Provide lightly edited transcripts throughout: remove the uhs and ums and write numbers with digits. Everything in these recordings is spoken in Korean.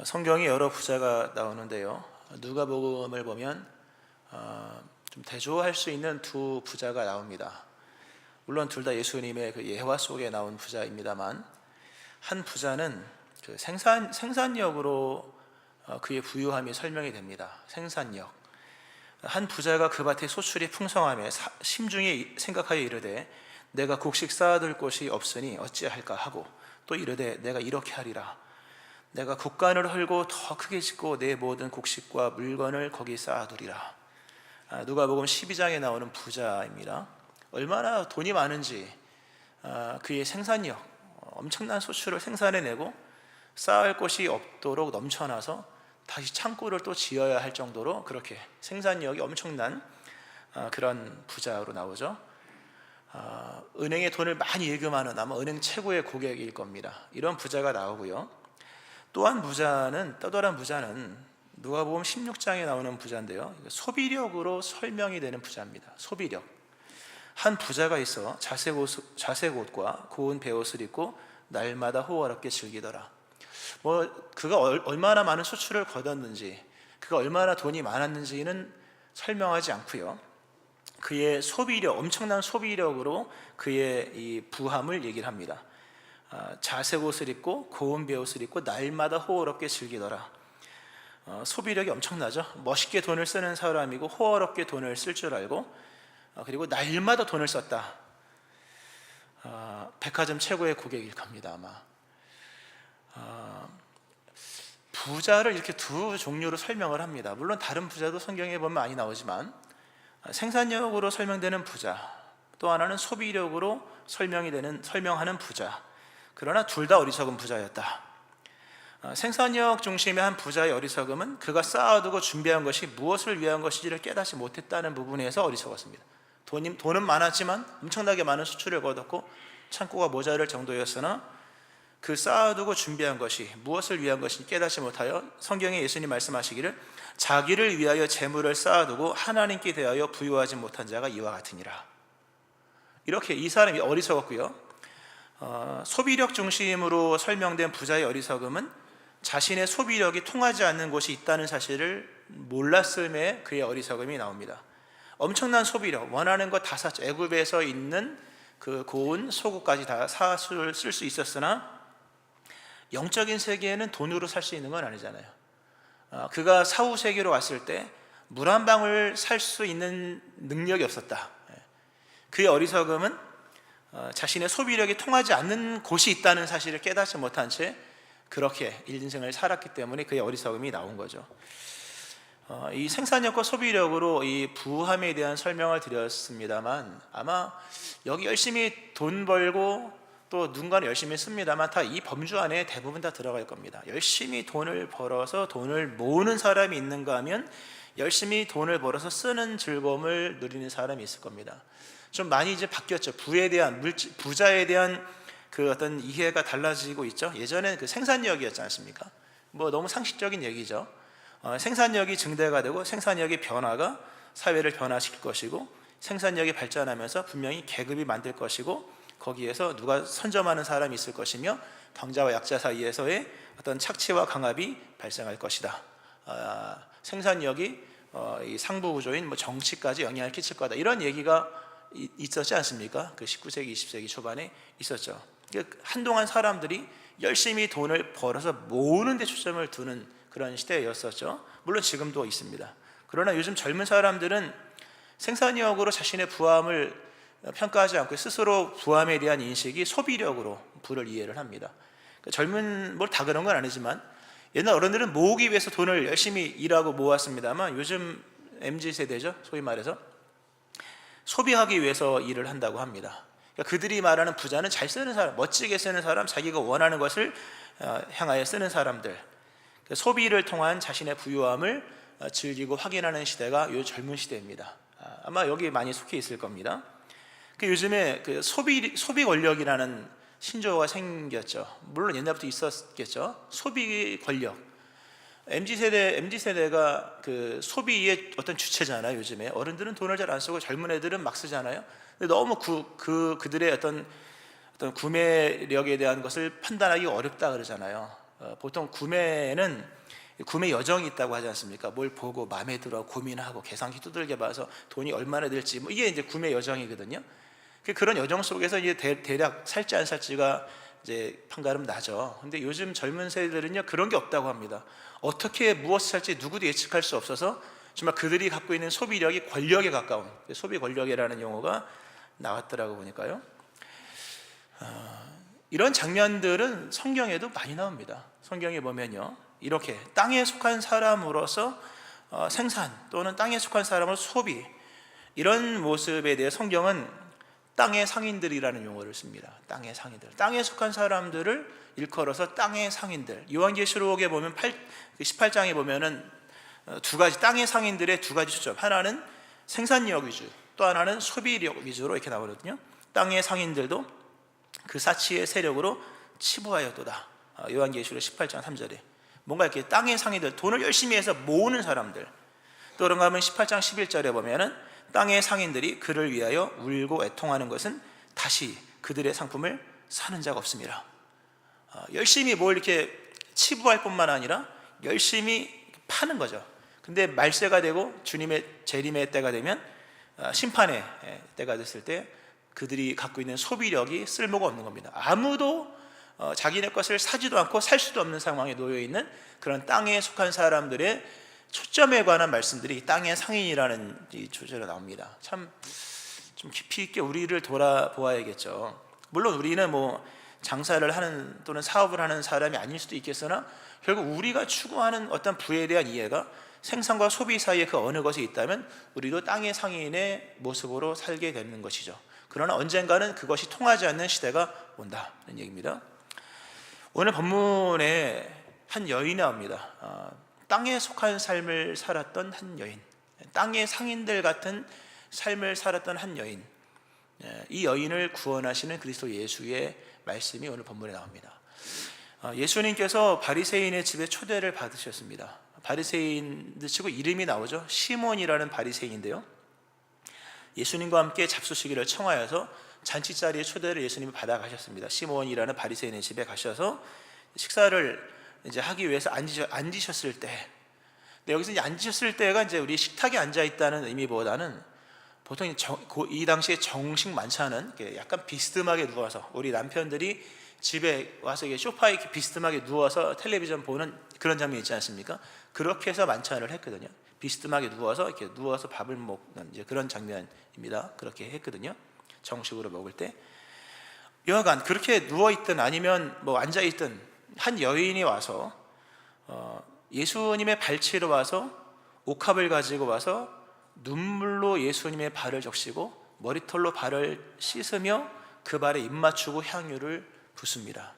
성경에 여러 부자가 나오는데요. 누가복음을 보면 좀 대조할 수 있는 두 부자가 나옵니다. 물론 둘 다 예수님의 그 예화 속에 나온 부자입니다만, 한 부자는 그 생산력으로 그의 부유함이 설명이 됩니다. 생산력. 한 부자가 그 밭에 소출이 풍성하며 심중에 생각하여 이르되 내가 곡식 쌓아둘 곳이 없으니 어찌할까 하고, 또 이르되 내가 이렇게 하리라. 내가 곡간을 헐고 더 크게 짓고 내 모든 곡식과 물건을 거기 쌓아두리라. 누가복음 12장에 나오는 부자입니다. 얼마나 돈이 많은지 그의 생산력, 엄청난 소출을 생산해내고 쌓을 곳이 없도록 넘쳐나서 다시 창고를 또 지어야 할 정도로 그렇게 생산력이 엄청난 그런 부자로 나오죠. 은행에 돈을 많이 예금하는 아마 은행 최고의 고객일 겁니다. 이런 부자가 나오고요. 또한 부자는, 또 다른 부자는 누가복음 16장에 나오는 부자인데요, 소비력으로 설명이 되는 부자입니다. 소비력. 한 부자가 있어 자색 옷과 고운 베옷을 입고 날마다 호화롭게 즐기더라. 그가 얼마나 많은 수출을 거뒀는지, 그가 얼마나 돈이 많았는지는 설명하지 않고요, 그의 소비력, 엄청난 소비력으로 그의 이 부함을 얘기를 합니다. 자색 옷을 입고 고운 베옷을 입고 날마다 호화롭게 즐기더라. 소비력이 엄청나죠. 멋있게 돈을 쓰는 사람이고 호화롭게 돈을 쓸 줄 알고, 그리고 날마다 돈을 썼다. 백화점 최고의 고객일 겁니다 아마. 부자를 이렇게 두 종류로 설명을 합니다. 물론 다른 부자도 성경에 보면 많이 나오지만, 생산력으로 설명되는 부자, 또 하나는 소비력으로 설명하는 부자. 그러나 둘 다 어리석은 부자였다. 생산력 중심의 한 부자의 어리석음은 그가 쌓아두고 준비한 것이 무엇을 위한 것인지를 깨닫지 못했다는 부분에서 어리석었습니다. 돈은 많았지만 엄청나게 많은 수출을 거뒀고 창고가 모자랄 정도였으나 그 쌓아두고 준비한 것이 무엇을 위한 것인지 깨닫지 못하여, 성경에 예수님 말씀하시기를 자기를 위하여 재물을 쌓아두고 하나님께 대하여 부유하지 못한 자가 이와 같으니라. 이렇게 이 사람이 어리석었고요. 소비력 중심으로 설명된 부자의 어리석음은 자신의 소비력이 통하지 않는 곳이 있다는 사실을 몰랐음에 그의 어리석음이 나옵니다. 엄청난 소비력, 원하는 것 다 샀죠. 애굽에서 있는 그 고운 소고까지 다 쓸 수 있었으나 영적인 세계에는 돈으로 살 수 있는 건 아니잖아요. 그가 사후 세계로 왔을 때 물 한 방울 살 수 있는 능력이 없었다. 그의 어리석음은 자신의 소비력이 통하지 않는 곳이 있다는 사실을 깨닫지 못한 채 그렇게 인생을 살았기 때문에 그의 어리석음이 나온 거죠. 이 생산력과 소비력으로 이 부함에 대한 설명을 드렸습니다만, 아마 여기 열심히 돈 벌고 또 누군가는 열심히 씁니다만 다 이 범주 안에 대부분 다 들어갈 겁니다. 열심히 돈을 벌어서 돈을 모으는 사람이 있는가 하면 열심히 돈을 벌어서 쓰는 즐거움을 누리는 사람이 있을 겁니다. 좀 많이 이제 바뀌었죠. 부자에 대한 그 어떤 이해가 달라지고 있죠. 예전에는 그 생산력이었지 않습니까? 너무 상식적인 얘기죠. 생산력이 증대가 되고 생산력의 변화가 사회를 변화시킬 것이고, 생산력이 발전하면서 분명히 계급이 만들 것이고, 거기에서 누가 선점하는 사람이 있을 것이며 강자와 약자 사이에서의 어떤 착취와 강압이 발생할 것이다. 생산력이 이 상부 구조인 정치까지 영향을 끼칠 거다. 이런 얘기가 있었지 않습니까? 그 19세기, 20세기 초반에 있었죠. 한동안 사람들이 열심히 돈을 벌어서 모으는 데 초점을 두는 그런 시대였었죠. 물론 지금도 있습니다. 그러나 요즘 젊은 사람들은 생산력으로 자신의 부함을 평가하지 않고 스스로 부함에 대한 인식이 소비력으로 부를 이해를 합니다. 젊은 다 그런 건 아니지만 옛날 어른들은 모으기 위해서 돈을 열심히 일하고 모았습니다만, 요즘 MZ세대죠, 소위 말해서 소비하기 위해서 일을 한다고 합니다. 그들이 말하는 부자는 잘 쓰는 사람, 멋지게 쓰는 사람, 자기가 원하는 것을 향하여 쓰는 사람들, 소비를 통한 자신의 부유함을 즐기고 확인하는 시대가 요 젊은 시대입니다. 아마 여기 많이 속해 있을 겁니다. 요즘에 그 소비 권력이라는 신조어가 생겼죠. 물론 옛날부터 있었겠죠. 소비 권력. MZ세대가 그 소비의 어떤 주체잖아요. 요즘에 어른들은 돈을 잘 안 쓰고 젊은 애들은 막 쓰잖아요. 근데 너무 그들의 어떤 구매력에 대한 것을 판단하기 어렵다 그러잖아요. 보통 구매 여정이 있다고 하지 않습니까? 뭘 보고 마음에 들어 고민하고 계산기 두들겨 봐서 돈이 얼마나 들지, 뭐 이게 이제 구매 여정이거든요. 그런 여정 속에서 이제 대략 살지 안 살지가 이제 판가름 나죠. 근데 요즘 젊은 세대들은요, 그런 게 없다고 합니다. 어떻게 무엇을 살지 누구도 예측할 수 없어서 정말 그들이 갖고 있는 소비력이 권력에 가까운, 소비 권력이라는 용어가 나왔더라고 보니까요. 이런 장면들은 성경에도 많이 나옵니다. 성경에 보면요, 이렇게 땅에 속한 사람으로서 생산, 또는 땅에 속한 사람으로 소비, 이런 모습에 대해 성경은 땅의 상인들이라는 용어를 씁니다. 땅의 상인들, 땅에 속한 사람들을 일컬어서 땅의 상인들. 요한계시록에 보면 18장에 보면은 두 가지, 땅의 상인들의 두 가지 초점, 하나는 생산력 위주, 또 하나는 소비력 위주로 이렇게 나오거든요. 땅의 상인들도 그 사치의 세력으로 치부하였도다. 요한계시록 18장 3절에 뭔가 이렇게 땅의 상인들, 돈을 열심히 해서 모으는 사람들. 또 그런가 하면 18장 11절에 보면은 땅의 상인들이 그를 위하여 울고 애통하는 것은 다시 그들의 상품을 사는 자가 없습니다. 열심히 뭘 이렇게 치부할 뿐만 아니라 열심히 파는 거죠. 근데 말세가 되고 주님의 재림의 때가 되면, 심판의 때가 됐을 때 그들이 갖고 있는 소비력이 쓸모가 없는 겁니다. 아무도 자기네 것을 사지도 않고 살 수도 없는 상황에 놓여 있는 그런 땅에 속한 사람들의 초점에 관한 말씀들이 땅의 상인이라는 이 주제로 나옵니다. 참 좀 깊이 있게 우리를 돌아보아야겠죠. 물론 우리는 뭐 장사를 하는 또는 사업을 하는 사람이 아닐 수도 있겠으나, 결국 우리가 추구하는 어떤 부에 대한 이해가 생산과 소비 사이에 그 어느 것이 있다면 우리도 땅의 상인의 모습으로 살게 되는 것이죠. 그러나 언젠가는 그것이 통하지 않는 시대가 온다는 얘기입니다. 오늘 본문에 한 여인이 나옵니다. 땅에 속한 삶을 살았던 한 여인, 땅의 상인들 같은 삶을 살았던 한 여인, 이 여인을 구원하시는 그리스도 예수의 말씀이 오늘 본문에 나옵니다. 예수님께서 바리새인의 집에 초대를 받으셨습니다. 바리새인들 치고 이름이 나오죠. 시몬이라는 바리새인인데요, 예수님과 함께 잡수시기를 청하여서 잔치자리에 초대를 예수님이 받아가셨습니다. 시몬이라는 바리새인의 집에 가셔서 식사를 이제 하기 위해서 앉으셨을 때, 근데 여기서 이제 앉으셨을 때가 이제 우리 식탁에 앉아 있다는 의미보다는 보통 이 당시에 정식 만찬은 약간 비스듬하게 누워서, 우리 남편들이 집에 와서 소파에 이렇게 비스듬하게 누워서 텔레비전 보는 그런 장면 있지 않습니까? 그렇게 해서 만찬을 했거든요. 비스듬하게 누워서 이렇게 누워서 밥을 먹는 이제 그런 장면입니다. 그렇게 했거든요. 정식으로 먹을 때. 여하간 그렇게 누워 있든 아니면 뭐 앉아 있든 한 여인이 와서 예수님의 발치로 와서 옥합을 가지고 와서 눈물로 예수님의 발을 적시고 머리털로 발을 씻으며 그 발에 입 맞추고 향유를 붓습니다.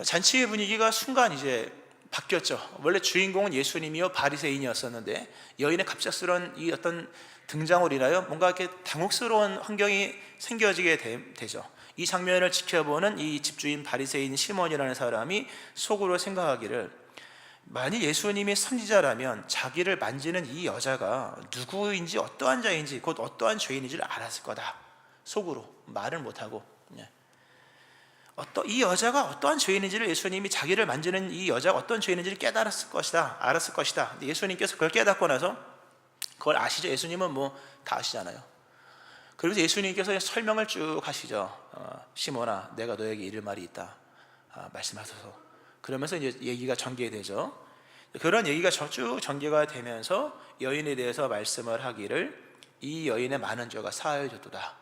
잔치의 분위기가 순간 이제 바뀌었죠. 원래 주인공은 예수님이요 바리새인이었었는데 여인의 갑작스러운 이 어떤 등장으로 인하여 뭔가 이렇게 당혹스러운 환경이 생겨지게 되죠. 이 장면을 지켜보는 이 집주인 바리새인 시몬이라는 사람이 속으로 생각하기를, 만일 예수님이 선지자라면 자기를 만지는 이 여자가 누구인지 어떠한 자인지 곧 어떠한 죄인인지를 알았을 거다. 속으로 말을 못하고 이 여자가 어떠한 죄인인지를, 예수님이 자기를 만지는 이 여자가 어떤 죄인인지를 깨달았을 것이다, 알았을 것이다. 근데 예수님께서 그걸 깨닫고 나서, 그걸 아시죠? 예수님은 뭐 다 아시잖아요. 그래서 예수님께서 설명을 쭉 하시죠. 시몬아, 내가 너에게 이를 말이 있다, 말씀하소서. 그러면서 이제 얘기가 전개되죠. 그런 얘기가 쭉 전개가 되면서 여인에 대해서 말씀을 하기를, 이 여인의 많은 죄가 사하여졌도다.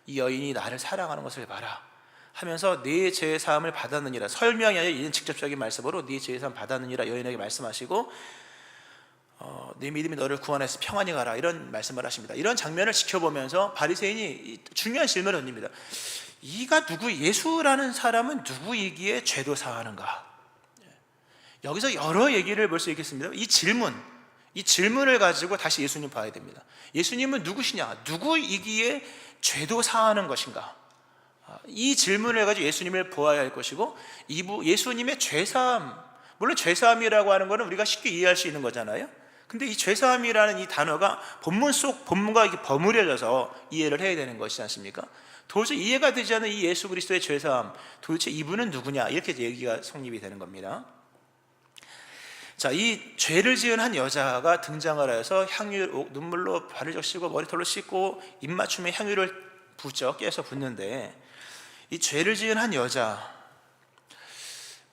이 여인이 나를 사랑하는 것을 봐라 하면서 네 죄 사함을 받았느니라. 설명이 아니라 이런 직접적인 말씀으로 네 죄 사함 받았느니라 여인에게 말씀하시고, 네 믿음이 너를 구원해서 평안히 가라, 이런 말씀을 하십니다. 이런 장면을 지켜보면서 바리새인이 중요한 질문을 던집니다. 이가 누구, 예수라는 사람은 누구이기에 죄도 사하는가? 여기서 여러 얘기를 볼 수 있겠습니다. 이 질문을 가지고 다시 예수님 봐야 됩니다. 예수님은 누구시냐? 누구이기에 죄도 사하는 것인가? 이 질문을 가지고 예수님을 보아야 할 것이고, 예수님의 죄사함, 물론 죄사함이라고 하는 것은 우리가 쉽게 이해할 수 있는 거잖아요. 근데 이 죄사함이라는 이 단어가 본문과 이렇게 버무려져서 이해를 해야 되는 것이지 않습니까? 도저히 이해가 되지 않는 이 예수 그리스도의 죄사함, 도대체 이분은 누구냐, 이렇게 얘기가 성립이 되는 겁니다. 자, 이 죄를 지은 한 여자가 등장을 하여서 눈물로 발을 적시고 머리털로 씻고 입맞춤에 향유를 붓죠. 깨서 붓는데, 이 죄를 지은 한 여자,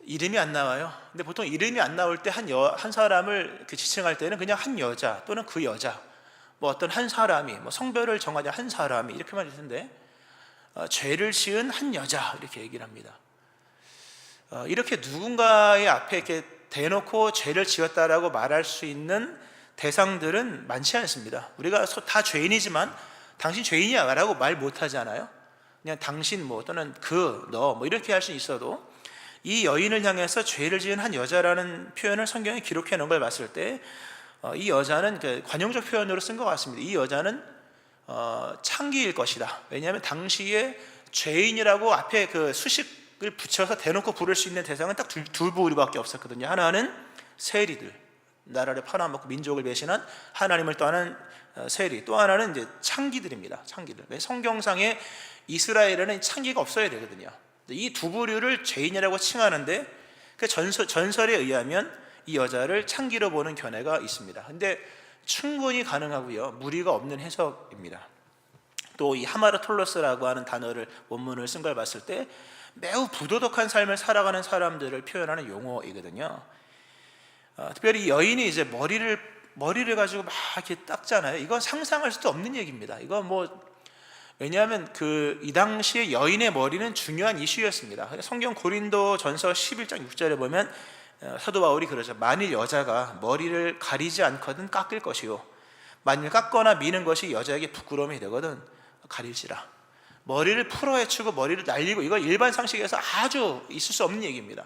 이름이 안 나와요. 근데 보통 이름이 안 나올 때 한 사람을 지칭할 때는 그냥 한 여자 또는 그 여자, 뭐 어떤 한 사람이, 뭐 성별을 정하지 한 사람이, 이렇게만 있을 텐데 죄를 지은 한 여자, 이렇게 얘기를 합니다. 이렇게 누군가의 앞에 이렇게 대놓고 죄를 지었다라고 말할 수 있는 대상들은 많지 않습니다. 우리가 다 죄인이지만 당신 죄인이야 라고 말 못하잖아요. 그냥 당신 뭐 또는 너 뭐 이렇게 할 수 있어도, 이 여인을 향해서 죄를 지은 한 여자라는 표현을 성경에 기록해 놓은 걸 봤을 때 이 여자는 관용적 표현으로 쓴 것 같습니다. 이 여자는 창기일 것이다. 왜냐하면 당시에 죄인이라고 앞에 수식을 붙여서 대놓고 부를 수 있는 대상은 딱 두 부류밖에 없었거든요. 하나는 세리들, 나라를 팔아먹고 민족을 배신한 하나님을 떠난 세리, 또 하나는 이제 창기들입니다. 창기들. 성경상에 이스라엘에는 창기가 없어야 되거든요. 이 두 부류를 죄인이라고 칭하는데, 그 전설에 의하면 이 여자를 창기로 보는 견해가 있습니다. 근데 충분히 가능하고요, 무리가 없는 해석입니다. 또 이 하마르톨로스라고 하는 단어를, 원문을 쓴 걸 봤을 때 매우 부도덕한 삶을 살아가는 사람들을 표현하는 용어이거든요. 특별히 이 여인이 이제 머리를 가지고 막 이렇게 닦잖아요. 이건 상상할 수도 없는 얘기입니다. 이거 왜냐하면 이 당시에 여인의 머리는 중요한 이슈였습니다. 성경 고린도전서 11장 6절에 보면 사도 바울이 그러죠. 만일 여자가 머리를 가리지 않거든 깎을 것이요, 만일 깎거나 미는 것이 여자에게 부끄러움이 되거든 가릴지라. 머리를 풀어헤치고 머리를 날리고, 이건 일반 상식에서 아주 있을 수 없는 얘기입니다.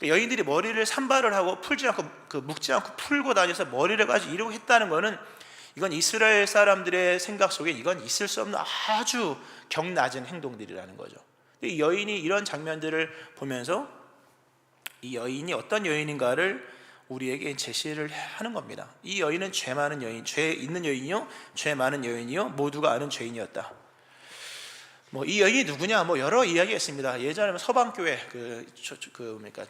여인들이 머리를 산발을 하고 풀지 않고 묶지 않고 풀고 다녀서 머리를 가지고 이러고 했다는 것은, 이건 이스라엘 사람들의 생각 속에 이건 있을 수 없는 아주 격낮은 행동들이라는 거죠. 이 여인이 이런 장면들을 보면서 이 여인이 어떤 여인인가를 우리에게 제시를 하는 겁니다. 이 여인은 죄 많은 여인, 죄 있는 여인이요, 죄 많은 여인이요, 모두가 아는 죄인이었다. 이 여인이 누구냐? 여러 이야기가 있습니다. 예전에 서방교회,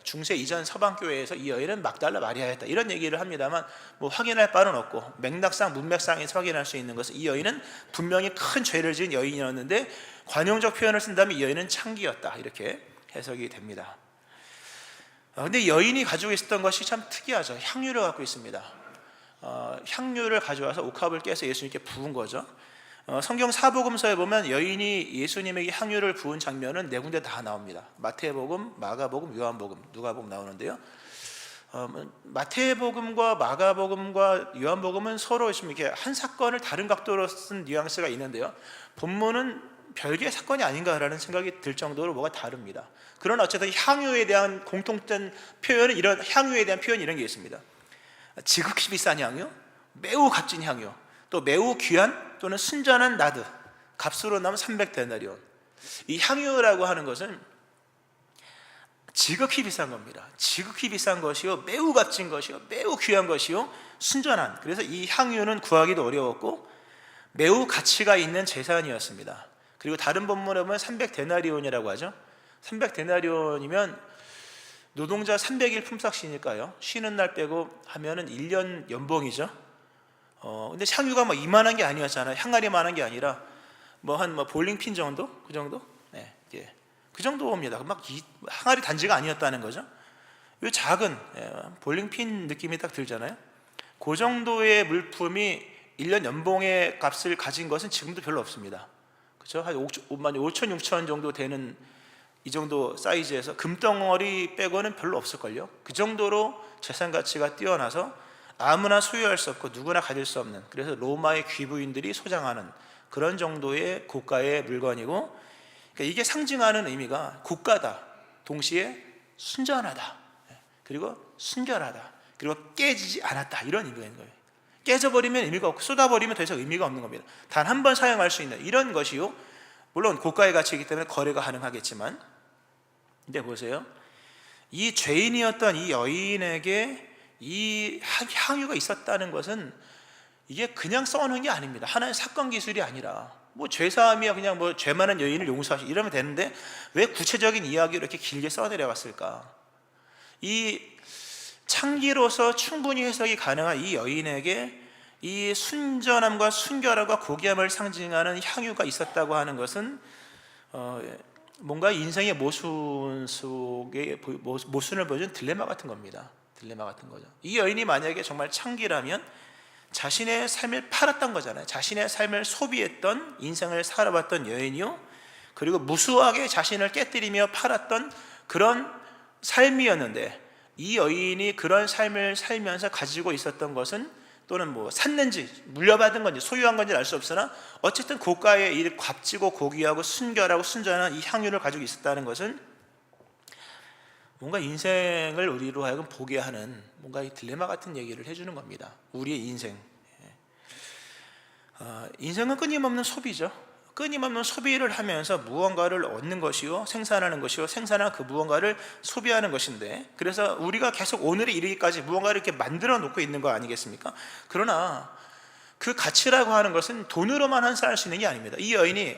중세 이전 서방교회에서 이 여인은 막달라 마리아였다, 이런 얘기를 합니다만 확인할 바는 없고, 맥락상 문맥상에서 확인할 수 있는 것은 이 여인은 분명히 큰 죄를 지은 여인이었는데 관용적 표현을 쓴다면 이 여인은 창기였다, 이렇게 해석이 됩니다. 근데 여인이 가지고 있었던 것이 참 특이하죠. 향유를 갖고 있습니다. 향유를 가져와서 옥합을 깨서 예수님께 부은 거죠. 성경 사복음서에 보면 여인이 예수님에게 향유를 부은 장면은 네 군데 다 나옵니다. 마태복음, 마가복음, 요한복음, 누가복음 나오는데요. 마태복음과 마가복음과 요한복음은 서로 이렇게 한 사건을 다른 각도로 쓴 뉘앙스가 있는데요, 본문은 별개의 사건이 아닌가라는 생각이 들 정도로 뭐가 다릅니다. 그러나 어쨌든 향유에 대한 공통된 표현은, 이런 향유에 대한 표현이 이런 게 있습니다. 지극히 비싼 향유, 매우 값진 향유, 또 매우 귀한 또는 순전한 나드, 값으로 나면 300데나리온. 이 향유라고 하는 것은 지극히 비싼 겁니다. 지극히 비싼 것이요, 매우 값진 것이요, 매우 귀한 것이요, 순전한. 그래서 이 향유는 구하기도 어려웠고 매우 가치가 있는 재산이었습니다. 그리고 다른 본문에 보면 300데나리온이라고 하죠. 300데나리온이면 노동자 300일 품삯이니까요, 쉬는 날 빼고 하면은 1년 연봉이죠. 근데 향유가 이만한 게 아니었잖아요. 향아리만한 게 아니라 한 볼링핀 정도? 그 정도? 네, 예. 그 정도입니다. 항아리 단지가 아니었다는 거죠. 이 작은 볼링핀 느낌이 딱 들잖아요. 그 정도의 물품이 1년 연봉의 값을 가진 것은 지금도 별로 없습니다. 그렇죠? 한 5천, 6천 정도 되는 이 정도 사이즈에서 금덩어리 빼고는 별로 없을걸요. 그 정도로 재산 가치가 뛰어나서 아무나 소유할 수 없고 누구나 가질 수 없는, 그래서 로마의 귀부인들이 소장하는 그런 정도의 고가의 물건이고, 그러니까 이게 상징하는 의미가 고가다, 동시에 순전하다, 그리고 순결하다, 그리고 깨지지 않았다, 이런 의미가 있는 거예요. 깨져버리면 의미가 없고 쏟아버리면 더 이상 의미가 없는 겁니다. 단 한 번 사용할 수 있는 이런 것이요, 물론 고가의 가치이기 때문에 거래가 가능하겠지만, 근데 보세요, 이 죄인이었던 이 여인에게 이 향유가 있었다는 것은 이게 그냥 써놓은 게 아닙니다. 하나의 사건 기술이 아니라 뭐 죄사함이야 그냥 뭐 죄 많은 여인을 용서하시 이러면 되는데 왜 구체적인 이야기로 이렇게 길게 써내려갔을까? 이 창기로서 충분히 해석이 가능한 이 여인에게 이 순전함과 순결함과 고귀함을 상징하는 향유가 있었다고 하는 것은 뭔가 인생의 모순 속에 모순을 보여준 딜레마 같은 겁니다. 딜레마 같은 거죠. 이 여인이 만약에 정말 창기라면 자신의 삶을 팔았던 거잖아요. 자신의 삶을 소비했던, 인생을 살아봤던 여인이요, 그리고 무수하게 자신을 깨뜨리며 팔았던 그런 삶이었는데, 이 여인이 그런 삶을 살면서 가지고 있었던 것은, 또는 뭐 샀는지 물려받은 건지 소유한 건지 알 수 없으나 어쨌든 고가의 이 값지고 고귀하고 순결하고 순전한 이 향유를 가지고 있었다는 것은 뭔가 인생을 우리로 하여금 보게 하는 뭔가 이 딜레마 같은 얘기를 해주는 겁니다. 우리의 인생, 인생은 끊임없는 소비죠. 끊임없는 소비를 하면서 무언가를 얻는 것이요, 생산하는 것이요, 생산한 그 무언가를 소비하는 것인데, 그래서 우리가 계속 오늘에 이르기까지 무언가를 이렇게 만들어 놓고 있는 거 아니겠습니까? 그러나 그 가치라고 하는 것은 돈으로만 환산할 수 있는 게 아닙니다. 이 여인이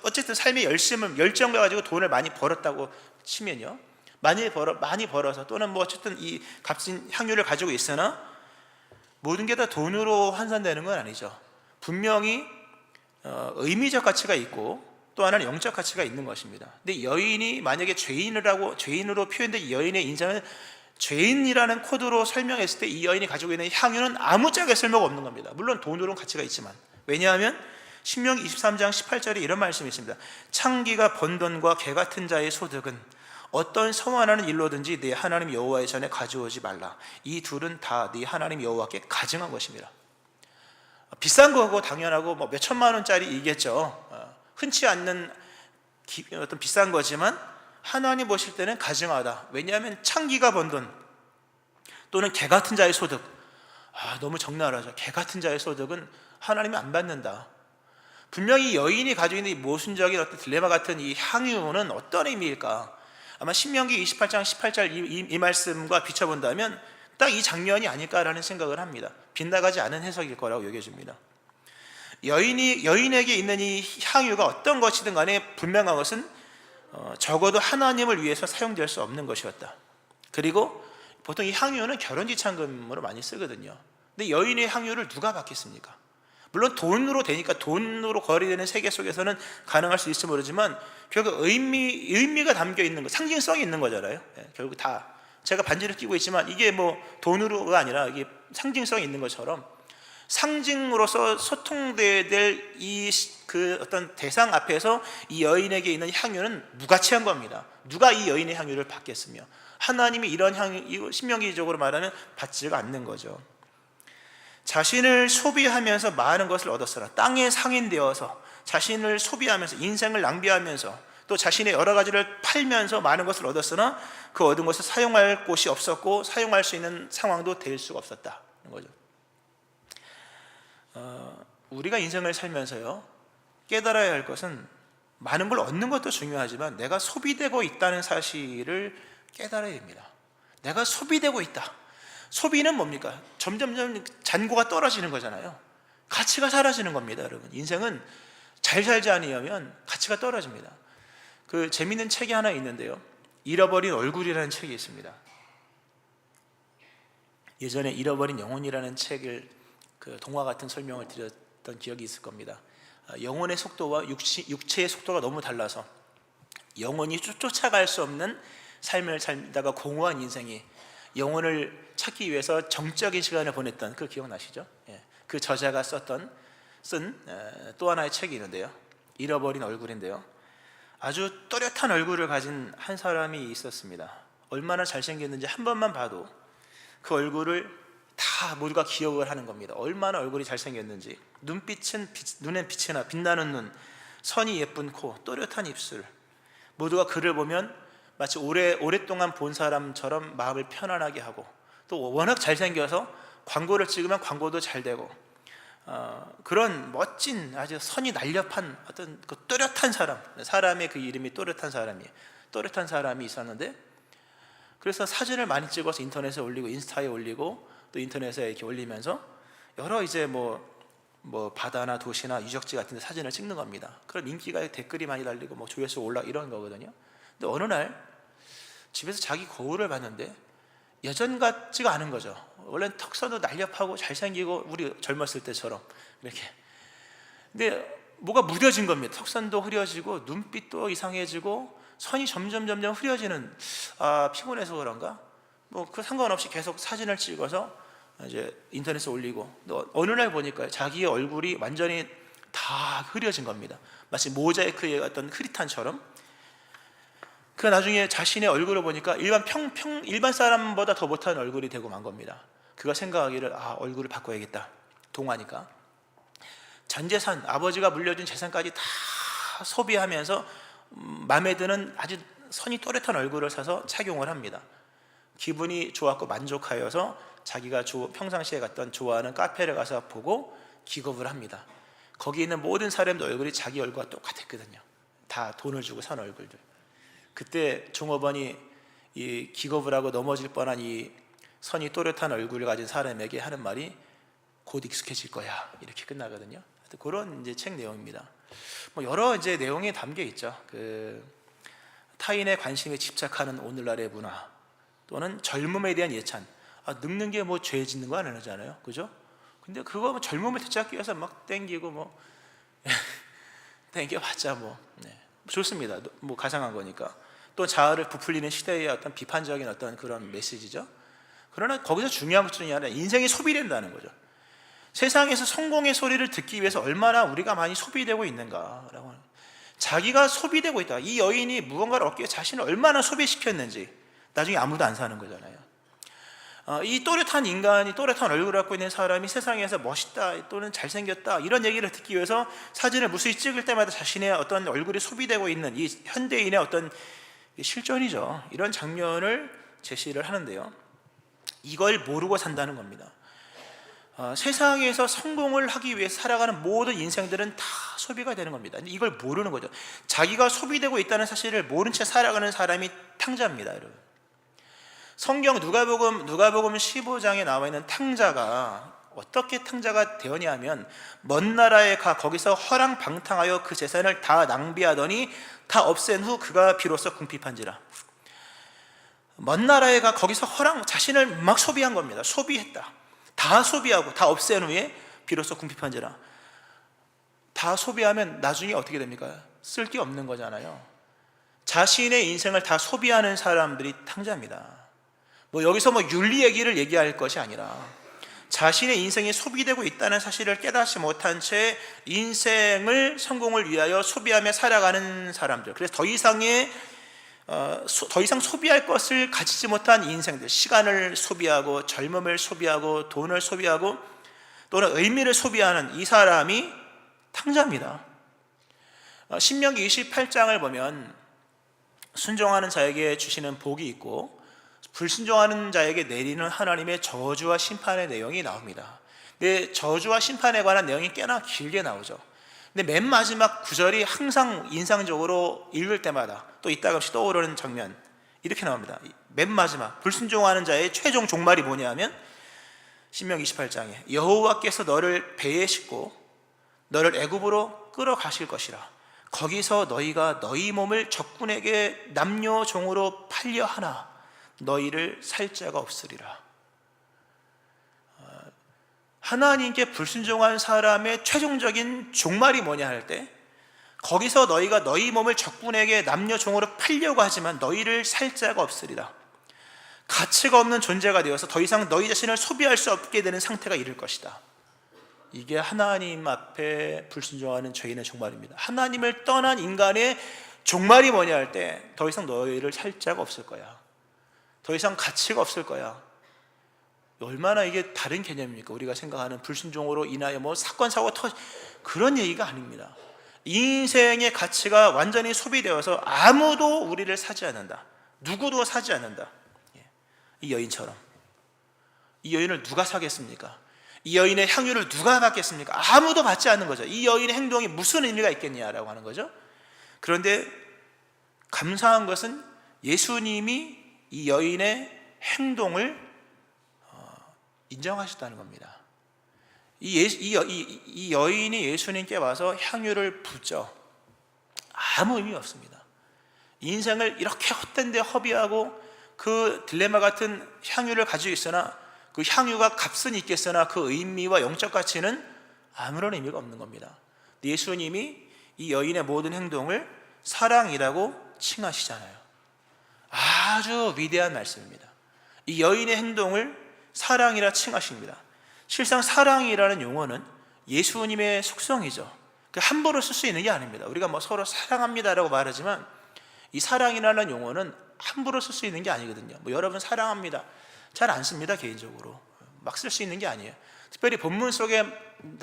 어쨌든 삶의 열정을 가지고 돈을 많이 벌었다고 치면요, 많이 벌어서, 또는 뭐 어쨌든 이 값진 향유를 가지고 있으나 모든 게 다 돈으로 환산되는 건 아니죠. 분명히 의미적 가치가 있고 또 하나는 영적 가치가 있는 것입니다. 근데 여인이 만약에 죄인으로 표현된 이 여인의 인생은 죄인이라는 코드로 설명했을 때 이 여인이 가지고 있는 향유는 아무짝에 쓸모가 없는 겁니다. 물론 돈으로는 가치가 있지만, 왜냐하면 신명기 23장 18절에 이런 말씀이 있습니다. 창기가 번 돈과 개 같은 자의 소득은 어떤 성환하는 일로든지 네 하나님 여호와의 전에 가져오지 말라. 이 둘은 다 네 하나님 여호와께 가증한 것입니다. 비싼 거고 당연하고 뭐 몇 천만 원짜리이겠죠. 흔치 않는 어떤 비싼 거지만 하나님 보실 때는 가증하다. 왜냐하면 창기가 번 돈 또는 개 같은 자의 소득, 너무 적나라하죠. 개 같은 자의 소득은 하나님이 안 받는다. 분명히 여인이 가지고 있는 이 모순적인 어떤 딜레마 같은 이 향유는 어떤 의미일까? 아마 신명기 28장 18절 이 말씀과 비춰본다면 딱 이 장면이 아닐까라는 생각을 합니다. 빗나가지 않은 해석일 거라고 여겨집니다. 여인에게 있는 이 향유가 어떤 것이든 간에 분명한 것은 적어도 하나님을 위해서 사용될 수 없는 것이었다. 그리고 보통 이 향유는 결혼지참금으로 많이 쓰거든요. 근데 여인의 향유를 누가 받겠습니까? 물론 돈으로 되니까 돈으로 거래되는 세계 속에서는 가능할 수 있을지 모르지만 결국 의미가 담겨 있는 거, 상징성이 있는 거잖아요. 결국 다 제가 반지를 끼고 있지만 이게 뭐 돈으로가 아니라 이게 상징성이 있는 것처럼 상징으로서 소통돼야 될 그 어떤 대상 앞에서 이 여인에게 있는 향유는 무가치한 겁니다. 누가 이 여인의 향유를 받겠으며, 하나님이 이런 향유, 신명기적으로 말하면 받지가 않는 거죠. 자신을 소비하면서 많은 것을 얻었으나, 땅에 상인되어서 자신을 소비하면서 인생을 낭비하면서 또 자신의 여러 가지를 팔면서 많은 것을 얻었으나 그 얻은 것을 사용할 곳이 없었고 사용할 수 있는 상황도 될 수가 없었다는 거죠. 우리가 인생을 살면서요, 깨달아야 할 것은 많은 걸 얻는 것도 중요하지만 내가 소비되고 있다는 사실을 깨달아야 됩니다. 내가 소비되고 있다. 소비는 뭡니까? 점점점 잔고가 떨어지는 거잖아요. 가치가 사라지는 겁니다, 여러분. 인생은 잘 살지 않으면 가치가 떨어집니다. 그 재미있는 책이 하나 있는데요, 잃어버린 얼굴이라는 책이 있습니다. 예전에 잃어버린 영혼이라는 책을 그 동화 같은 설명을 드렸던 기억이 있을 겁니다. 영혼의 속도와 육체의 속도가 너무 달라서 영혼이 쫓아갈 수 없는 삶을 살다가 공허한 인생이 영혼을 찾기 위해서 정적인 시간을 보냈던 그 기억나시죠? 그 저자가 쓴 또 하나의 책이 있는데요, 잃어버린 얼굴인데요, 아주 또렷한 얼굴을 가진 한 사람이 있었습니다. 얼마나 잘생겼는지 한 번만 봐도 그 얼굴을 다 모두가 기억을 하는 겁니다. 얼마나 얼굴이 잘생겼는지. 눈엔 빛이 나, 빛나는 눈, 선이 예쁜 코, 또렷한 입술. 모두가 그를 보면 마치 오랫동안 본 사람처럼 마음을 편안하게 하고, 또 워낙 잘생겨서 광고를 찍으면 광고도 잘 되고, 그런 멋진 아주 선이 날렵한 어떤 그 또렷한 사람의 그 이름이 또렷한 사람이 있었는데, 그래서 사진을 많이 찍어서 인터넷에 올리고 인스타에 올리고 또 인터넷에 이렇게 올리면서 여러 이제 뭐 뭐 바다나 도시나 유적지 같은 데 사진을 찍는 겁니다. 그럼 인기가 댓글이 많이 달리고 뭐 조회수 올라 이런 거거든요. 근데 어느 날 집에서 자기 거울을 봤는데 예전 같지가 않은 거죠. 원래는 턱선도 날렵하고 잘생기고 우리 젊었을 때처럼 이렇게. 근데 뭐가 무뎌진 겁니다. 턱선도 흐려지고 눈빛도 이상해지고 선이 점점 흐려지는, 피곤해서 그런가? 뭐 그 상관없이 계속 사진을 찍어서 이제 인터넷에 올리고, 또 어느 날 보니까 자기의 얼굴이 완전히 다 흐려진 겁니다. 마치 모자이크의 어떤 흐릿함처럼. 그 나중에 자신의 얼굴을 보니까 일반 사람보다 더 못한 얼굴이 되고 만 겁니다. 그가 생각하기를 얼굴을 바꿔야겠다. 동화니까. 전 재산, 아버지가 물려준 재산까지 다 소비하면서 마음에 드는 아주 선이 또렷한 얼굴을 사서 착용을 합니다. 기분이 좋았고 만족하여서 자기가 평상시에 갔던 좋아하는 카페를 가서 보고 기겁을 합니다. 거기 있는 모든 사람들 얼굴이 자기 얼굴과 똑같았거든요. 다 돈을 주고 산 얼굴들. 그때 종업원이 이 기겁을 하고 넘어질 뻔한 이 선이 또렷한 얼굴을 가진 사람에게 하는 말이 곧 익숙해질 거야, 이렇게 끝나거든요. 그런 이제 책 내용입니다. 뭐 여러 이제 내용이 담겨 있죠. 타인의 관심에 집착하는 오늘날의 문화, 또는 젊음에 대한 예찬. 늙는 게 뭐 죄 짓는 거 아니잖아요, 그죠? 근데 그거 뭐 젊음을 되찾기 위해서 막 땡기고 뭐 땡겨봤자 뭐 좋습니다. 뭐 가상한 거니까. 또 자아를 부풀리는 시대의 어떤 비판적인 어떤 그런 메시지죠. 그러나 거기서 중요한 것 중에 하나, 인생이 소비된다는 거죠. 세상에서 성공의 소리를 듣기 위해서 얼마나 우리가 많이 소비되고 있는가라고. 자기가 소비되고 있다. 이 여인이 무언가를 얻기 위해 자신을 얼마나 소비시켰는지 나중에 아무도 안 사는 거잖아요. 이 또렷한 인간이, 또렷한 얼굴을 갖고 있는 사람이 세상에서 멋있다 또는 잘생겼다 이런 얘기를 듣기 위해서 사진을 무수히 찍을 때마다 자신의 어떤 얼굴이 소비되고 있는 이 현대인의 어떤 실존이죠. 이런 장면을 제시를 하는데요. 이걸 모르고 산다는 겁니다. 세상에서 성공을 하기 위해 살아가는 모든 인생들은 다 소비가 되는 겁니다. 근데 이걸 모르는 거죠. 자기가 소비되고 있다는 사실을 모른 채 살아가는 사람이 탕자입니다, 여러분. 성경 누가복음 15장에 나와 있는 탕자가 어떻게 탕자가 되었냐 하면, 먼 나라에 가 거기서 허랑방탕하여 그 재산을 다 낭비하더니 다 없앤 후 그가 비로소 궁핍한지라. 먼 나라에 가 거기서 자신을 막 소비한 겁니다. 소비했다. 다 소비하고 다 없앤 후에 비로소 궁핍한지라. 다 소비하면 나중에 어떻게 됩니까? 쓸 게 없는 거잖아요. 자신의 인생을 다 소비하는 사람들이 탕자입니다. 뭐 여기서 뭐 윤리 얘기를 얘기할 것이 아니라 자신의 인생이 소비되고 있다는 사실을 깨닫지 못한 채 인생을 성공을 위하여 소비하며 살아가는 사람들. 그래서 더 이상 소비할 것을 가지지 못한 인생들, 시간을 소비하고 젊음을 소비하고 돈을 소비하고 또는 의미를 소비하는 이 사람이 탕자입니다. 신명기 28장을 보면 순종하는 자에게 주시는 복이 있고 불순종하는 자에게 내리는 하나님의 저주와 심판의 내용이 나옵니다. 근데 저주와 심판에 관한 내용이 꽤나 길게 나오죠. 근데 맨 마지막 구절이 항상 인상적으로 읽을 때마다 또 이따금씩 떠오르는 장면, 이렇게 나옵니다. 맨 마지막 불순종하는 자의 최종 종말이 뭐냐 하면 신명기 28장에 여호와께서 너를 배에 싣고 너를 애굽으로 끌어가실 것이라. 거기서 너희가 너희 몸을 적군에게 남녀 종으로 팔려 하나 너희를 살 자가 없으리라. 하나님께 불순종한 사람의 최종적인 종말이 뭐냐 할 때, 거기서 너희가 너희 몸을 적군에게 남녀 종으로 팔려고 하지만 너희를 살 자가 없으리라. 가치가 없는 존재가 되어서 더 이상 너희 자신을 소비할 수 없게 되는 상태가 이를 것이다. 이게 하나님 앞에 불순종하는 죄인의 종말입니다. 하나님을 떠난 인간의 종말이 뭐냐 할 때, 더 이상 너희를 살 자가 없을 거야. 더 이상 가치가 없을 거야. 얼마나 이게 다른 개념입니까? 우리가 생각하는 불순종으로 인하여 뭐 사건 사고 그런 얘기가 아닙니다. 인생의 가치가 완전히 소비되어서 아무도 우리를 사지 않는다. 누구도 사지 않는다. 이 여인처럼. 이 여인을 누가 사겠습니까? 이 여인의 향유를 누가 받겠습니까? 아무도 받지 않는 거죠. 이 여인의 행동이 무슨 의미가 있겠냐라고 하는 거죠. 그런데 감사한 것은 예수님이 이 여인의 행동을 인정하셨다는 겁니다. 이 여인이 예수님께 와서 향유를 붓죠. 아무 의미 없습니다. 인생을 이렇게 헛된 데 허비하고 그 딜레마 같은 향유를 가지고 있으나 그 향유가 값은 있겠으나 그 의미와 영적 가치는 아무런 의미가 없는 겁니다. 예수님이 이 여인의 모든 행동을 사랑이라고 칭하시잖아요. 아주 위대한 말씀입니다. 이 여인의 행동을 사랑이라 칭하십니다. 실상 사랑이라는 용어는 예수님의 속성이죠. 함부로 쓸 수 있는 게 아닙니다. 우리가 뭐 서로 사랑합니다라고 말하지만 이 사랑이라는 용어는 함부로 쓸 수 있는 게 아니거든요. 뭐 여러분 사랑합니다. 잘 안 씁니다. 개인적으로 막 쓸 수 있는 게 아니에요. 특별히 본문 속에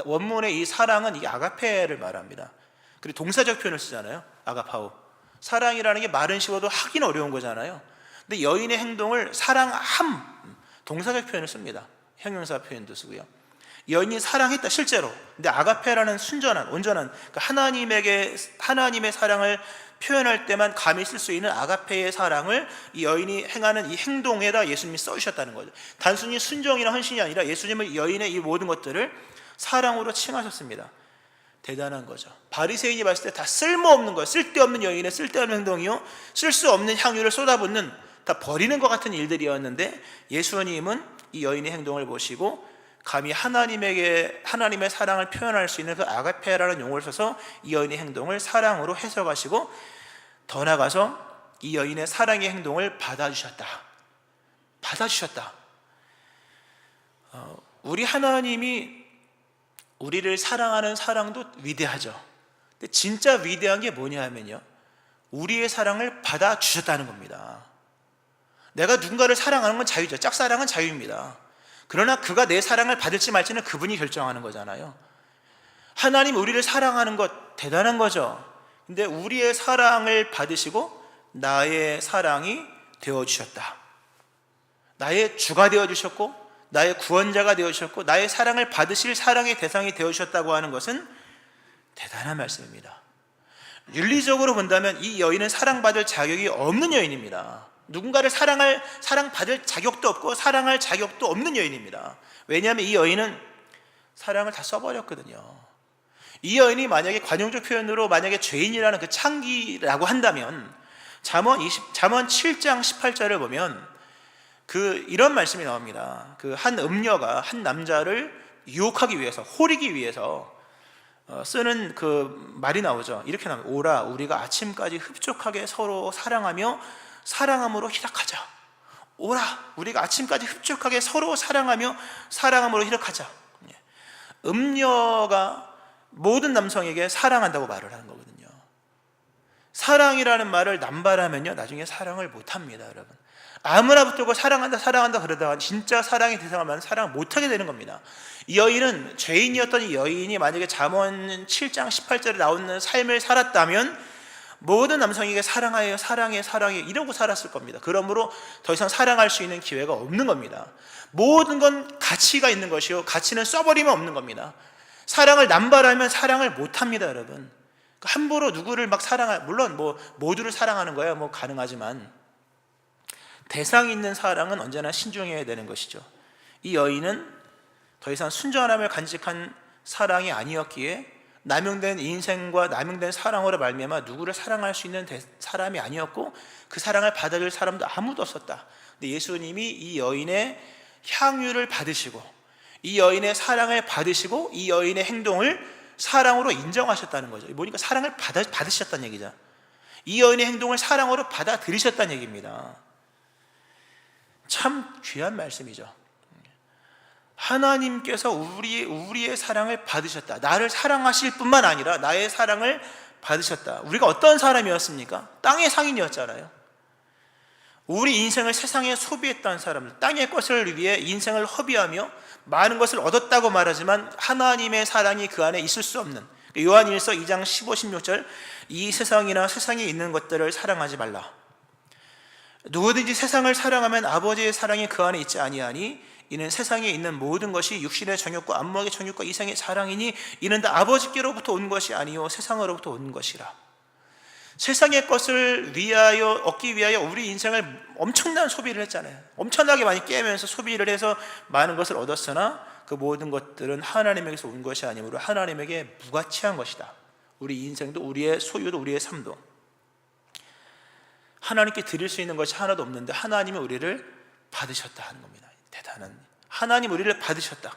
원문의 이 사랑은 이 아가페를 말합니다. 그리고 동사적 표현을 쓰잖아요. 아가파오. 사랑이라는 게 말은 쉬워도 하긴 어려운 거잖아요. 근데 여인의 행동을 사랑함, 동사적 표현을 씁니다. 형용사 표현도 쓰고요. 여인이 사랑했다 실제로. 근데 아가페라는 순전한 온전한 하나님의 사랑을 표현할 때만 감히 쓸 수 있는 아가페의 사랑을 이 여인이 행하는 이 행동에다 예수님이 써주셨다는 거죠. 단순히 순종이나 헌신이 아니라 예수님은 여인의 이 모든 것들을 사랑으로 칭하셨습니다. 대단한 거죠. 바리새인이 봤을 때 다 쓸모없는 거예요. 쓸데없는 여인의 쓸데없는 행동이요, 쓸 수 없는 향유를 쏟아붓는, 다 버리는 것 같은 일들이었는데 예수님은 이 여인의 행동을 보시고 감히 하나님의 사랑을 표현할 수 있는 그 아가페라는 용어를 써서 이 여인의 행동을 사랑으로 해석하시고 더 나아가서 이 여인의 사랑의 행동을 받아주셨다. 우리 하나님이 우리를 사랑하는 사랑도 위대하죠. 근데 진짜 위대한 게 뭐냐 하면요, 우리의 사랑을 받아주셨다는 겁니다. 내가 누군가를 사랑하는 건 자유죠. 짝사랑은 자유입니다. 그러나 그가 내 사랑을 받을지 말지는 그분이 결정하는 거잖아요. 하나님 우리를 사랑하는 것 대단한 거죠. 근데 우리의 사랑을 받으시고 나의 사랑이 되어주셨다. 나의 주가 되어주셨고 나의 구원자가 되어주셨고 나의 사랑을 받으실 사랑의 대상이 되어주셨다고 하는 것은 대단한 말씀입니다. 윤리적으로 본다면 이 여인은 사랑받을 자격이 없는 여인입니다. 누군가를 사랑받을 자격도 없고 사랑할 자격도 없는 여인입니다. 왜냐하면 이 여인은 사랑을 다 써버렸거든요. 이 여인이 만약에 관용적 표현으로 만약에 죄인이라는 그 창기라고 한다면 잠언 7장 18절을 보면 이런 말씀이 나옵니다. 한 음녀가 한 남자를 유혹하기 위해서, 호리기 위해서 쓰는 말이 나오죠. 이렇게 나옵니다. 오라 우리가 아침까지 흡족하게 서로 사랑함으로 희락하자. 오라 우리가 아침까지 흡족하게 서로 사랑함으로 희락하자. 음녀가 모든 남성에게 사랑한다고 말을 하는 거거든요. 사랑이라는 말을 남발하면요 나중에 사랑을 못합니다. 여러분, 아무나 붙들고 사랑한다 그러다가 진짜 사랑의 대상을 만나면 사랑을 못하게 되는 겁니다. 이 여인은 죄인이었던 이 여인이 만약에 잠언 7장 18절에 나오는 삶을 살았다면 모든 남성에게 사랑해 이러고 살았을 겁니다. 그러므로 더 이상 사랑할 수 있는 기회가 없는 겁니다. 모든 건 가치가 있는 것이요, 가치는 써버리면 없는 겁니다. 사랑을 남발하면 사랑을 못합니다. 여러분, 함부로 누구를 물론 모두를 사랑하는 거야 가능하지만 대상 있는 사랑은 언제나 신중해야 되는 것이죠. 이 여인은 더 이상 순전함을 간직한 사랑이 아니었기에 남용된 인생과 남용된 사랑으로 말미암아 누구를 사랑할 수 있는 사람이 아니었고 그 사랑을 받아줄 사람도 아무도 없었다. 근데 예수님이 이 여인의 향유를 받으시고 이 여인의 사랑을 받으시고 이 여인의 행동을 사랑으로 인정하셨다는 거죠. 보니까 사랑을 받으셨다는 얘기죠. 이 여인의 행동을 사랑으로 받아들이셨다는 얘기입니다. 참 귀한 말씀이죠. 하나님께서 우리의 사랑을 받으셨다. 나를 사랑하실 뿐만 아니라 나의 사랑을 받으셨다. 우리가 어떤 사람이었습니까? 땅의 상인이었잖아요. 우리 인생을 세상에 소비했던 사람들, 땅의 것을 위해 인생을 허비하며 많은 것을 얻었다고 말하지만 하나님의 사랑이 그 안에 있을 수 없는, 요한일서 2장 15, 16절 이 세상이나 세상에 있는 것들을 사랑하지 말라. 누구든지 세상을 사랑하면 아버지의 사랑이 그 안에 있지 아니하니 이는 세상에 있는 모든 것이 육신의 정욕과 안목의 정욕과 이생의 사랑이니 이는 다 아버지께로부터 온 것이 아니요 세상으로부터 온 것이라. 세상의 것을 얻기 위하여 우리 인생을 엄청난 소비를 했잖아요. 엄청나게 많이 깨면서 소비를 해서 많은 것을 얻었으나 그 모든 것들은 하나님에게서 온 것이 아니므로 하나님에게 무가치한 것이다. 우리 인생도, 우리의 소유도, 우리의 삶도 하나님께 드릴 수 있는 것이 하나도 없는데 하나님이 우리를 받으셨다 하는 겁니다. 대단한, 하나님 우리를 받으셨다.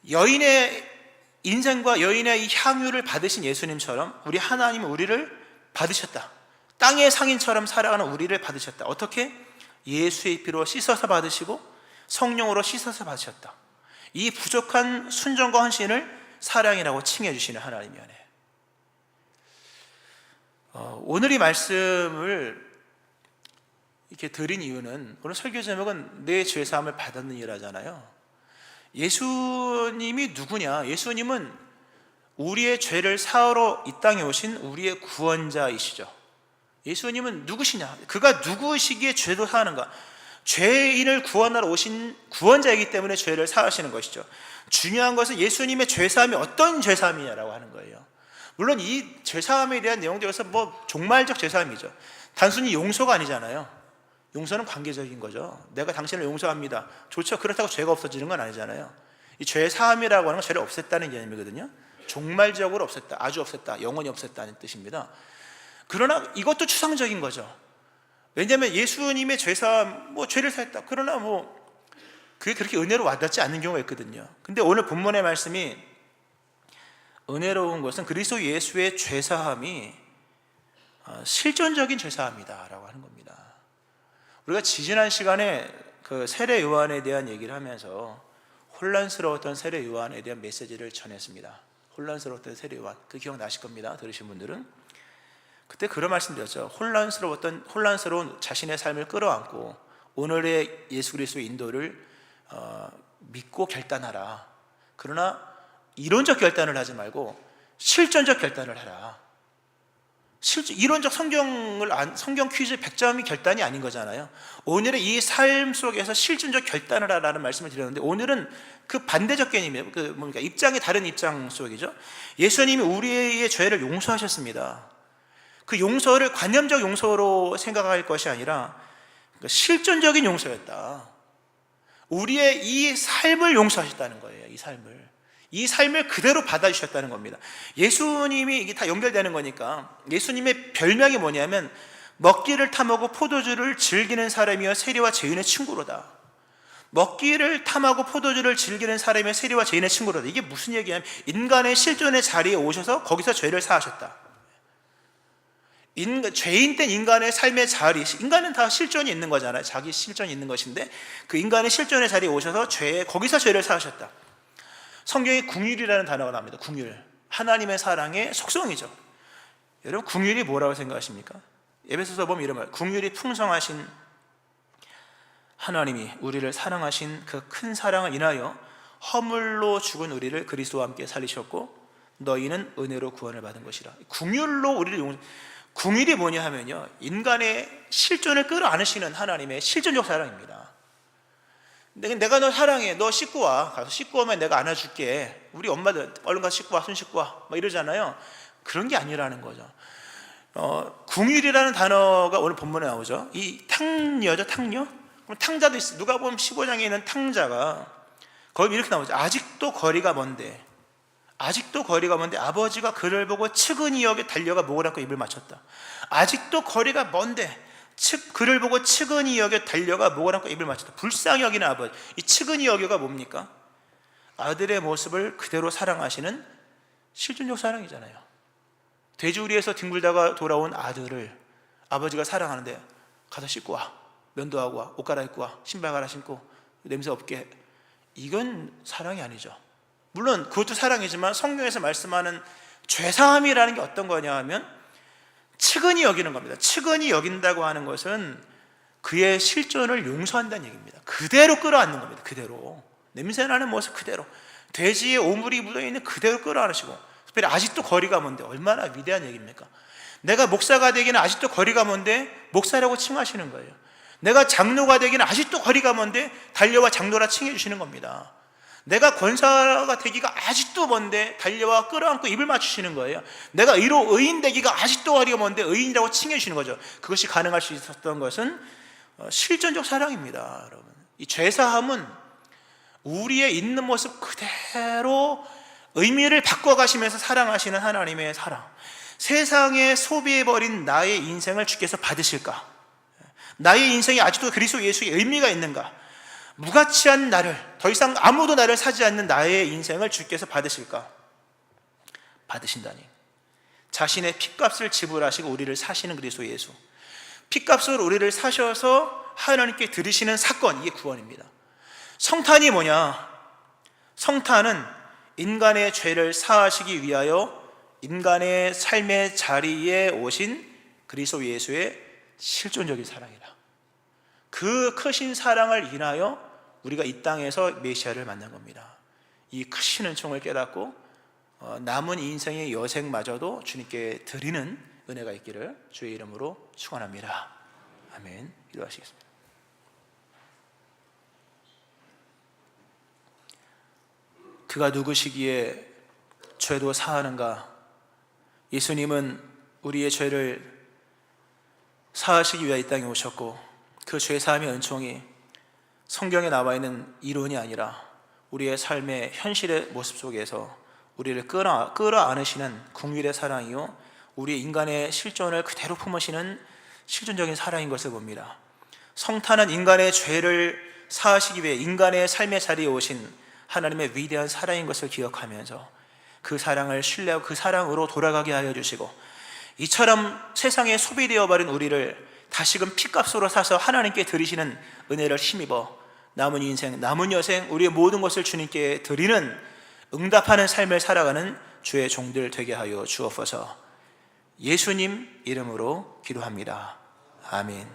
여인의 인생과 여인의 이 향유를 받으신 예수님처럼 우리 하나님이 우리를 받으셨다. 땅의 상인처럼 살아가는 우리를 받으셨다. 어떻게? 예수의 피로 씻어서 받으시고 성령으로 씻어서 받으셨다. 이 부족한 순종과 헌신을 사랑이라고 칭해 주시는 하나님의 은혜. 오늘 이 말씀을 이렇게 드린 이유는, 오늘 설교 제목은 내 죄사함을 받았는 이라잖아요. 예수님이 누구냐? 예수님은 우리의 죄를 사하러 이 땅에 오신 우리의 구원자이시죠. 예수님은 누구시냐? 그가 누구시기에 죄도 사하는가? 죄인을 구원하러 오신 구원자이기 때문에 죄를 사하시는 것이죠. 중요한 것은 예수님의 죄사함이 어떤 죄사함이냐라고 하는 거예요. 물론 이 죄사함에 대한 내용들에서 종말적 죄사함이죠. 단순히 용서가 아니잖아요. 용서는 관계적인 거죠. 내가 당신을 용서합니다. 좋죠. 그렇다고 죄가 없어지는 건 아니잖아요. 이 죄사함이라고 하는 건 죄를 없앴다는 개념이거든요. 종말적으로 없앴다, 아주 없앴다, 영원히 없앴다는 뜻입니다. 그러나 이것도 추상적인 거죠. 왜냐하면 예수님의 죄사함, 죄를 사했다. 그러나 그게 그렇게 은혜로 와닿지 않는 경우가 있거든요. 근데 오늘 본문의 말씀이 은혜로운 것은 그리스도 예수의 죄사함이 실존적인 죄사함이다라고 하는 겁니다. 우리가 지지난 시간에 그 세례 요한에 대한 얘기를 하면서 혼란스러웠던 세례 요한에 대한 메시지를 전했습니다. 혼란스러웠던 세례 요한, 그 기억나실 겁니다. 들으신 분들은. 그때 그런 말씀 드렸죠. 혼란스러운 자신의 삶을 끌어안고 오늘의 예수 그리스도의 인도를 믿고 결단하라. 그러나 이론적 결단을 하지 말고 실전적 결단을 해라. 이론적 성경 퀴즈 100점이 결단이 아닌 거잖아요. 오늘의 이 삶 속에서 실전적 결단을 하라는 말씀을 드렸는데, 오늘은 그 반대적 개념이에요. 입장이 다른 입장 속이죠. 예수님이 우리의 죄를 용서하셨습니다. 그 용서를 관념적 용서로 생각할 것이 아니라 실존적인 용서였다. 우리의 이 삶을 용서하셨다는 거예요. 이 삶을 그대로 받아주셨다는 겁니다. 예수님이, 이게 다 연결되는 거니까, 예수님의 별명이 뭐냐면 먹기를 탐하고 포도주를 즐기는 사람이여 세리와 죄인의 친구로다. 먹기를 탐하고 포도주를 즐기는 사람이여 세리와 죄인의 친구로다. 이게 무슨 얘기냐면 인간의 실존의 자리에 오셔서 거기서 죄를 사하셨다. 죄인 된 인간의 삶의 자리, 인간은 다 실존이 있는 거잖아요. 자기 실존이 있는 것인데 그 인간의 실존의 자리에 오셔서 거기서 죄를 사하셨다. 성경에 궁율이라는 단어가 나옵니다. 궁율, 하나님의 사랑의 속성이죠. 여러분, 궁율이 뭐라고 생각하십니까? 에베소서 보면 이런 말, 궁율이 풍성하신 하나님이 우리를 사랑하신 그 큰 사랑을 인하여 허물로 죽은 우리를 그리스도와 함께 살리셨고 너희는 은혜로 구원을 받은 것이라. 궁율로 우리를 궁율이 뭐냐 하면요, 인간의 실존을 끌어안으시는 하나님의 실존적 사랑입니다. 내가 너 사랑해, 너 씻고 와, 가서 씻고 오면 내가 안아줄게. 우리 엄마들 얼른 가서 씻고 와, 손 씻고 와 막 이러잖아요. 그런 게 아니라는 거죠. 궁율이라는 단어가 오늘 본문에 나오죠. 이 탕녀죠, 탕녀. 그럼 탕자도 있어요. 누가 보면 15장에 있는 탕자가 거기 이렇게 나오죠. 아직도 거리가 먼데 아버지가 그를 보고 측은히 여겨 달려가 목을 안고 입을 맞췄다. 아직도 거리가 먼데 그를 보고 측은히 여겨 달려가 목을 안고 입을 맞췄다. 불쌍히 여기는 아버지. 이 측은히 여겨가 뭡니까? 아들의 모습을 그대로 사랑하시는 실존적 사랑이잖아요. 돼지우리에서 뒹굴다가 돌아온 아들을 아버지가 사랑하는데 가서 씻고 와, 면도하고 와, 옷 갈아입고 와, 신발 갈아 신고 냄새 없게. 이건 사랑이 아니죠. 물론 그것도 사랑이지만 성경에서 말씀하는 죄사함이라는 게 어떤 거냐 하면 측은히 여기는 겁니다. 측은히 여긴다고 하는 것은 그의 실존을 용서한다는 얘기입니다. 그대로 끌어안는 겁니다. 그대로 냄새나는 모습 그대로, 돼지의 오물이 묻어있는 그대로 끌어안으시고, 특별히 아직도 거리가 먼데, 얼마나 위대한 얘기입니까? 내가 목사가 되기는 아직도 거리가 먼데 목사라고 칭하시는 거예요. 내가 장로가 되기는 아직도 거리가 먼데 달려와 장로라 칭해 주시는 겁니다. 내가 권사가 되기가 아직도 먼데 달려와 끌어안고 입을 맞추시는 거예요. 내가 의인 되기가 아직도 거리가 먼데 의인이라고 칭해주시는 거죠. 그것이 가능할 수 있었던 것은 실존적 사랑입니다. 여러분, 이 죄사함은 우리의 있는 모습 그대로 의미를 바꿔가시면서 사랑하시는 하나님의 사랑. 세상에 소비해버린 나의 인생을 주께서 받으실까? 나의 인생이 아직도 그리스도 예수의 의미가 있는가? 무가치한 나를, 더 이상 아무도 나를 사지 않는 나의 인생을 주께서 받으실까? 받으신다니. 자신의 핏값을 지불하시고 우리를 사시는 그리스도 예수, 핏값으로 우리를 사셔서 하나님께 드리시는 사건, 이게 구원입니다. 성탄이 뭐냐? 성탄은 인간의 죄를 사하시기 위하여 인간의 삶의 자리에 오신 그리스도 예수의 실존적인 사랑이다. 그 크신 사랑을 인하여 우리가 이 땅에서 메시아를 만난 겁니다. 이 크신 은총을 깨닫고 남은 인생의 여생마저도 주님께 드리는 은혜가 있기를 주의 이름으로 축원합니다. 아멘. 기도하시겠습니다. 그가 누구시기에 죄도 사하는가? 예수님은 우리의 죄를 사하시기 위해 이 땅에 오셨고, 그 죄사함의 은총이 성경에 나와 있는 이론이 아니라 우리의 삶의 현실의 모습 속에서 우리를 끌어안으시는 긍휼의 사랑이요, 우리 인간의 실존을 그대로 품으시는 실존적인 사랑인 것을 봅니다. 성탄은 인간의 죄를 사하시기 위해 인간의 삶의 자리에 오신 하나님의 위대한 사랑인 것을 기억하면서 그 사랑을 신뢰하고 그 사랑으로 돌아가게 하여 주시고, 이처럼 세상에 소비되어 버린 우리를 다시금 핏값으로 사서 하나님께 드리시는 은혜를 힘입어 남은 인생, 남은 여생 우리의 모든 것을 주님께 드리는, 응답하는 삶을 살아가는 주의 종들 되게 하여 주옵소서. 예수님 이름으로 기도합니다. 아멘.